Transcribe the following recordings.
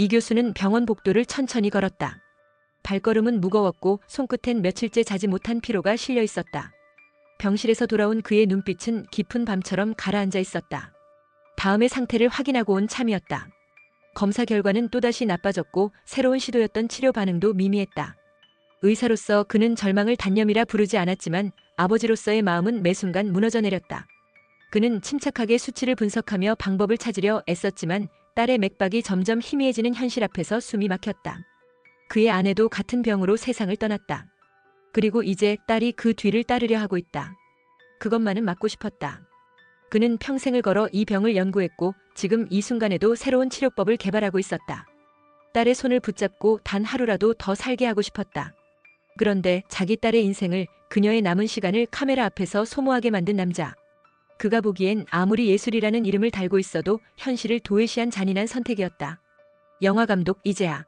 이 교수는 병원 복도를 천천히 걸었다. 발걸음은 무거웠고 손끝엔 며칠째 자지 못한 피로가 실려 있었다. 병실에서 돌아온 그의 눈빛은 깊은 밤처럼 가라앉아 있었다. 다음의 상태를 확인하고 온 참이었다. 검사 결과는 또다시 나빠졌고 새로운 시도였던 치료 반응도 미미했다. 의사로서 그는 절망을 단념이라 부르지 않았지만 아버지로서의 마음은 매 순간 무너져 내렸다. 그는 침착하게 수치를 분석하며 방법을 찾으려 애썼지만 딸의 맥박이 점점 희미해지는 현실 앞에서 숨이 막혔다. 그의 아내도 같은 병으로 세상을 떠났다. 그리고 이제 딸이 그 뒤를 따르려 하고 있다. 그것만은 막고 싶었다. 그는 평생을 걸어 이 병을 연구했고 지금 이 순간에도 새로운 치료법을 개발하고 있었다. 딸의 손을 붙잡고 단 하루라도 더 살게 하고 싶었다. 그런데 자기 딸의 인생을, 그녀의 남은 시간을 카메라 앞에서 소모하게 만든 남자. 그가 보기엔 아무리 예술이라는 이름을 달고 있어도 현실을 도외시한 잔인한 선택이었다. 영화감독 이재하.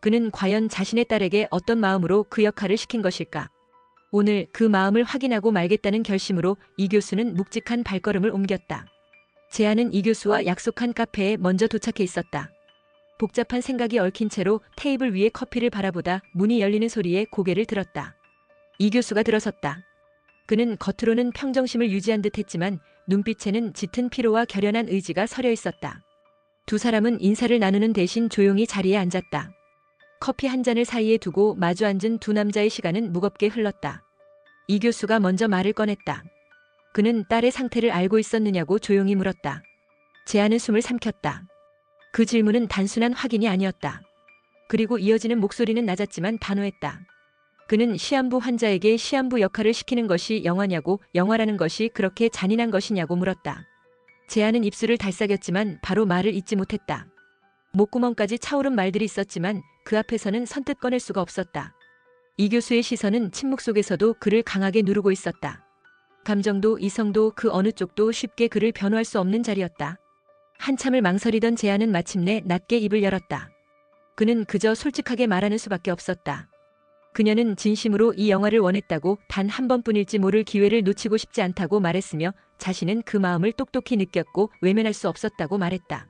그는 과연 자신의 딸에게 어떤 마음으로 그 역할을 시킨 것일까? 오늘 그 마음을 확인하고 말겠다는 결심으로 이 교수는 묵직한 발걸음을 옮겼다. 재하는 이 교수와 약속한 카페에 먼저 도착해 있었다. 복잡한 생각이 얽힌 채로 테이블 위에 커피를 바라보다 문이 열리는 소리에 고개를 들었다. 이 교수가 들어섰다. 그는 겉으로는 평정심을 유지한 듯 했지만 눈빛에는 짙은 피로와 결연한 의지가 서려 있었다. 두 사람은 인사를 나누는 대신 조용히 자리에 앉았다. 커피 한 잔을 사이에 두고 마주 앉은 두 남자의 시간은 무겁게 흘렀다. 이 교수가 먼저 말을 꺼냈다. 그는 딸의 상태를 알고 있었느냐고 조용히 물었다. 재하는 숨을 삼켰다. 그 질문은 단순한 확인이 아니었다. 그리고 이어지는 목소리는 낮았지만 단호했다. 그는 시한부 환자에게 시한부 역할을 시키는 것이 영화냐고, 영화라는 것이 그렇게 잔인한 것이냐고 물었다. 재하는 입술을 달싹였지만 바로 말을 잇지 못했다. 목구멍까지 차오른 말들이 있었지만 그 앞에서는 선뜻 꺼낼 수가 없었다. 이 교수의 시선은 침묵 속에서도 그를 강하게 누르고 있었다. 감정도 이성도 그 어느 쪽도 쉽게 그를 변호할 수 없는 자리였다. 한참을 망설이던 재하는 마침내 낮게 입을 열었다. 그는 그저 솔직하게 말하는 수밖에 없었다. 그녀는 진심으로 이 영화를 원했다고, 단 한 번뿐일지 모를 기회를 놓치고 싶지 않다고 말했으며 자신은 그 마음을 똑똑히 느꼈고 외면할 수 없었다고 말했다.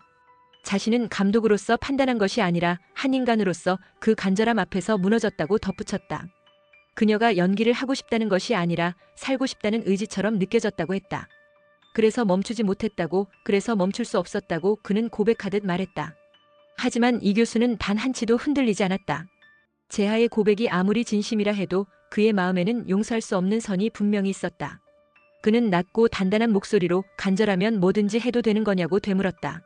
자신은 감독으로서 판단한 것이 아니라 한 인간으로서 그 간절함 앞에서 무너졌다고 덧붙였다. 그녀가 연기를 하고 싶다는 것이 아니라 살고 싶다는 의지처럼 느껴졌다고 했다. 그래서 멈추지 못했다고, 그래서 멈출 수 없었다고 그는 고백하듯 말했다. 하지만 이 교수는 단 한치도 흔들리지 않았다. 재하의 고백이 아무리 진심이라 해도 그의 마음에는 용서할 수 없는 선이 분명히 있었다. 그는 낮고 단단한 목소리로 간절하면 뭐든지 해도 되는 거냐고 되물었다.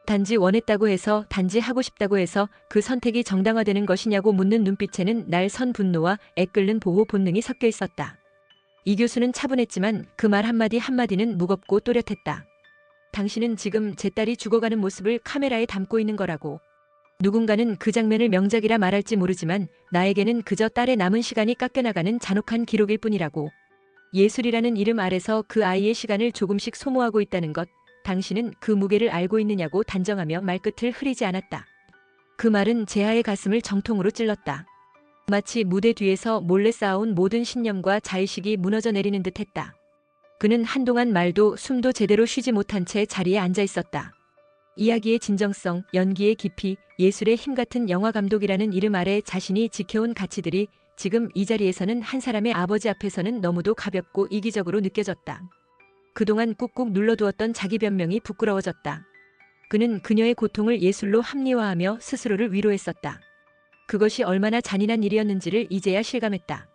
단지 원했다고 해서, 단지 하고 싶다고 해서 그 선택이 정당화되는 것이냐고 묻는 눈빛에는 날선 분노와 애끓는 보호 본능이 섞여 있었다. 이 교수는 차분했지만 그 말 한마디 한마디는 무겁고 또렷했다. 당신은 지금 제 딸이 죽어가는 모습을 카메라에 담고 있는 거라고. 누군가는 그 장면을 명작이라 말할지 모르지만 나에게는 그저 딸의 남은 시간이 깎여나가는 잔혹한 기록일 뿐이라고. 예술이라는 이름 아래서 그 아이의 시간을 조금씩 소모하고 있다는 것, 당신은 그 무게를 알고 있느냐고 단정하며 말끝을 흐리지 않았다. 그 말은 재하의 가슴을 정통으로 찔렀다. 마치 무대 뒤에서 몰래 쌓아온 모든 신념과 자의식이 무너져 내리는 듯 했다. 그는 한동안 말도 숨도 제대로 쉬지 못한 채 자리에 앉아 있었다. 이야기의 진정성, 연기의 깊이, 예술의 힘 같은 영화감독이라는 이름 아래 자신이 지켜온 가치들이 지금 이 자리에서는 한 사람의 아버지 앞에서는 너무도 가볍고 이기적으로 느껴졌다. 그동안 꾹꾹 눌러두었던 자기 변명이 부끄러워졌다. 그는 그녀의 고통을 예술로 합리화하며 스스로를 위로했었다. 그것이 얼마나 잔인한 일이었는지를 이제야 실감했다.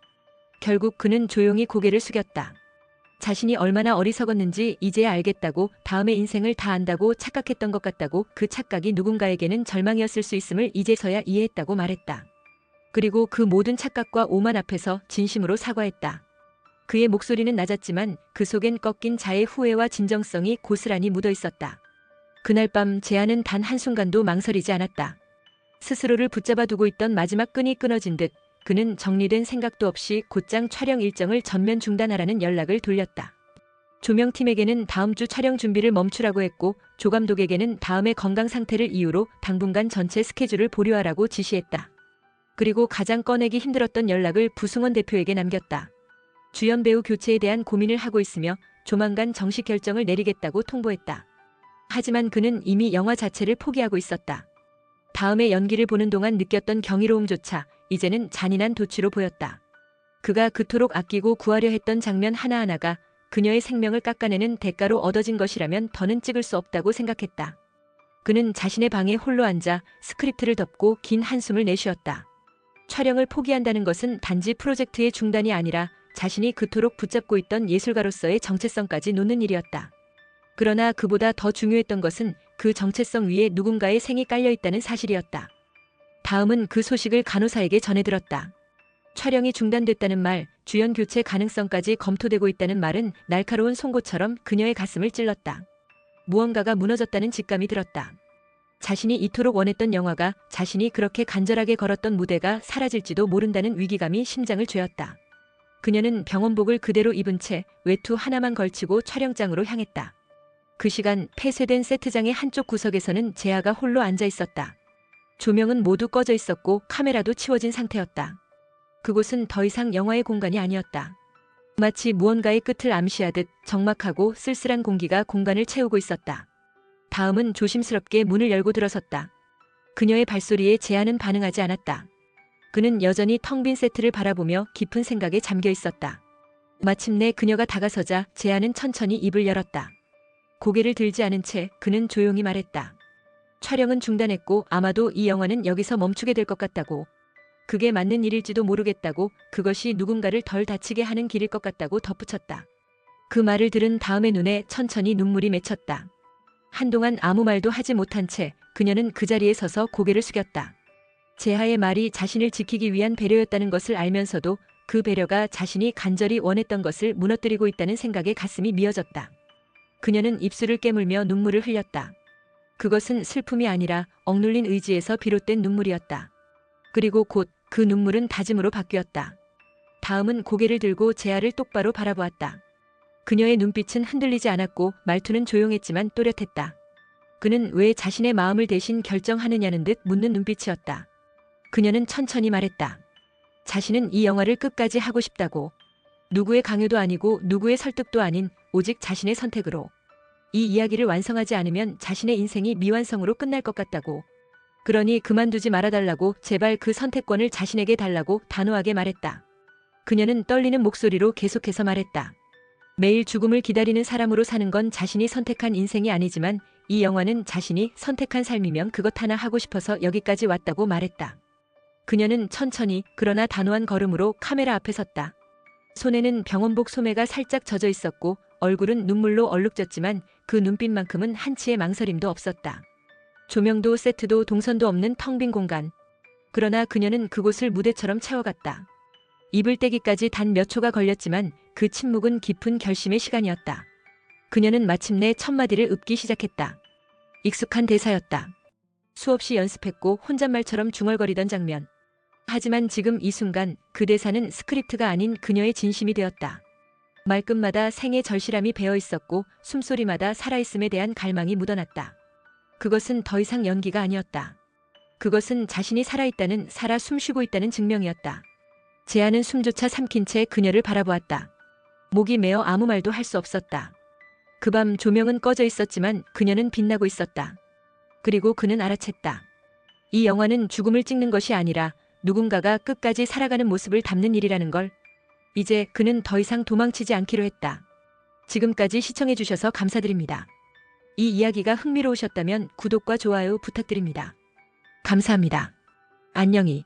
결국 그는 조용히 고개를 숙였다. 자신이 얼마나 어리석었는지 이제야 알겠다고, 다음의 인생을 다 안다고 착각했던 것 같다고, 그 착각이 누군가에게는 절망이었을 수 있음을 이제서야 이해했다고 말했다. 그리고 그 모든 착각과 오만 앞에서 진심으로 사과했다. 그의 목소리는 낮았지만 그 속엔 꺾인 자의 후회와 진정성이 고스란히 묻어 있었다. 그날 밤 재하는 단 한순간도 망설이지 않았다. 스스로를 붙잡아 두고 있던 마지막 끈이 끊어진 듯 그는 정리된 생각도 없이 곧장 촬영 일정을 전면 중단하라는 연락을 돌렸다. 조명팀에게는 다음 주 촬영 준비를 멈추라고 했고 조감독에게는 다음의 건강 상태를 이유로 당분간 전체 스케줄을 보류하라고 지시했다. 그리고 가장 꺼내기 힘들었던 연락을 부승원 대표에게 남겼다. 주연 배우 교체에 대한 고민을 하고 있으며 조만간 정식 결정을 내리겠다고 통보했다. 하지만 그는 이미 영화 자체를 포기하고 있었다. 다음에 연기를 보는 동안 느꼈던 경이로움조차 이제는 잔인한 도취로 보였다. 그가 그토록 아끼고 구하려 했던 장면 하나하나가 그녀의 생명을 깎아내는 대가로 얻어진 것이라면 더는 찍을 수 없다고 생각했다. 그는 자신의 방에 홀로 앉아 스크립트를 덮고 긴 한숨을 내쉬었다. 촬영을 포기한다는 것은 단지 프로젝트의 중단이 아니라 자신이 그토록 붙잡고 있던 예술가로서의 정체성까지 놓는 일이었다. 그러나 그보다 더 중요했던 것은 그 정체성 위에 누군가의 생이 깔려있다는 사실이었다. 다음은 그 소식을 간호사에게 전해들었다. 촬영이 중단됐다는 말, 주연 교체 가능성까지 검토되고 있다는 말은 날카로운 송곳처럼 그녀의 가슴을 찔렀다. 무언가가 무너졌다는 직감이 들었다. 자신이 이토록 원했던 영화가, 자신이 그렇게 간절하게 걸었던 무대가 사라질지도 모른다는 위기감이 심장을 죄었다. 그녀는 병원복을 그대로 입은 채 외투 하나만 걸치고 촬영장으로 향했다. 그 시간 폐쇄된 세트장의 한쪽 구석에서는 재하가 홀로 앉아 있었다. 조명은 모두 꺼져 있었고 카메라도 치워진 상태였다. 그곳은 더 이상 영화의 공간이 아니었다. 마치 무언가의 끝을 암시하듯 적막하고 쓸쓸한 공기가 공간을 채우고 있었다. 다음은 조심스럽게 문을 열고 들어섰다. 그녀의 발소리에 재하는 반응하지 않았다. 그는 여전히 텅 빈 세트를 바라보며 깊은 생각에 잠겨 있었다. 마침내 그녀가 다가서자 재하는 천천히 입을 열었다. 고개를 들지 않은 채 그는 조용히 말했다. 촬영은 중단했고 아마도 이 영화는 여기서 멈추게 될 것 같다고. 그게 맞는 일일지도 모르겠다고, 그것이 누군가를 덜 다치게 하는 길일 것 같다고 덧붙였다. 그 말을 들은 다음에 눈에 천천히 눈물이 맺혔다. 한동안 아무 말도 하지 못한 채 그녀는 그 자리에 서서 고개를 숙였다. 재하의 말이 자신을 지키기 위한 배려였다는 것을 알면서도 그 배려가 자신이 간절히 원했던 것을 무너뜨리고 있다는 생각에 가슴이 미어졌다. 그녀는 입술을 깨물며 눈물을 흘렸다. 그것은 슬픔이 아니라 억눌린 의지에서 비롯된 눈물이었다. 그리고 곧 그 눈물은 다짐으로 바뀌었다. 다음은 고개를 들고 재하를 똑바로 바라보았다. 그녀의 눈빛은 흔들리지 않았고 말투는 조용했지만 또렷했다. 그는 왜 자신의 마음을 대신 결정하느냐는 듯 묻는 눈빛이었다. 그녀는 천천히 말했다. 자신은 이 영화를 끝까지 하고 싶다고. 누구의 강요도 아니고 누구의 설득도 아닌 오직 자신의 선택으로. 이 이야기를 완성하지 않으면 자신의 인생이 미완성으로 끝날 것 같다고. 그러니 그만두지 말아달라고, 제발 그 선택권을 자신에게 달라고 단호하게 말했다. 그녀는 떨리는 목소리로 계속해서 말했다. 매일 죽음을 기다리는 사람으로 사는 건 자신이 선택한 인생이 아니지만 이 영화는 자신이 선택한 삶이면 그것 하나 하고 싶어서 여기까지 왔다고 말했다. 그녀는 천천히 그러나 단호한 걸음으로 카메라 앞에 섰다. 손에는 병원복 소매가 살짝 젖어 있었고 얼굴은 눈물로 얼룩졌지만 그 눈빛만큼은 한치의 망설임도 없었다. 조명도 세트도 동선도 없는 텅 빈 공간. 그러나 그녀는 그곳을 무대처럼 채워갔다. 입을 떼기까지 단 몇 초가 걸렸지만 그 침묵은 깊은 결심의 시간이었다. 그녀는 마침내 첫 마디를 읊기 시작했다. 익숙한 대사였다. 수없이 연습했고 혼잣말처럼 중얼거리던 장면. 하지만 지금 이 순간 그 대사는 스크립트가 아닌 그녀의 진심이 되었다. 말끝마다 생의 절실함이 배어 있었고 숨소리마다 살아있음에 대한 갈망이 묻어났다. 그것은 더 이상 연기가 아니었다. 그것은 자신이 살아있다는, 살아 숨쉬고 있다는 증명이었다. 재하는 숨조차 삼킨 채 그녀를 바라보았다. 목이 메어 아무 말도 할 수 없었다. 그 밤 조명은 꺼져 있었지만 그녀는 빛나고 있었다. 그리고 그는 알아챘다. 이 영화는 죽음을 찍는 것이 아니라 누군가가 끝까지 살아가는 모습을 담는 일이라는 걸. 이제 그는 더 이상 도망치지 않기로 했다. 지금까지 시청해주셔서 감사드립니다. 이 이야기가 흥미로우셨다면 구독과 좋아요 부탁드립니다. 감사합니다. 안녕히.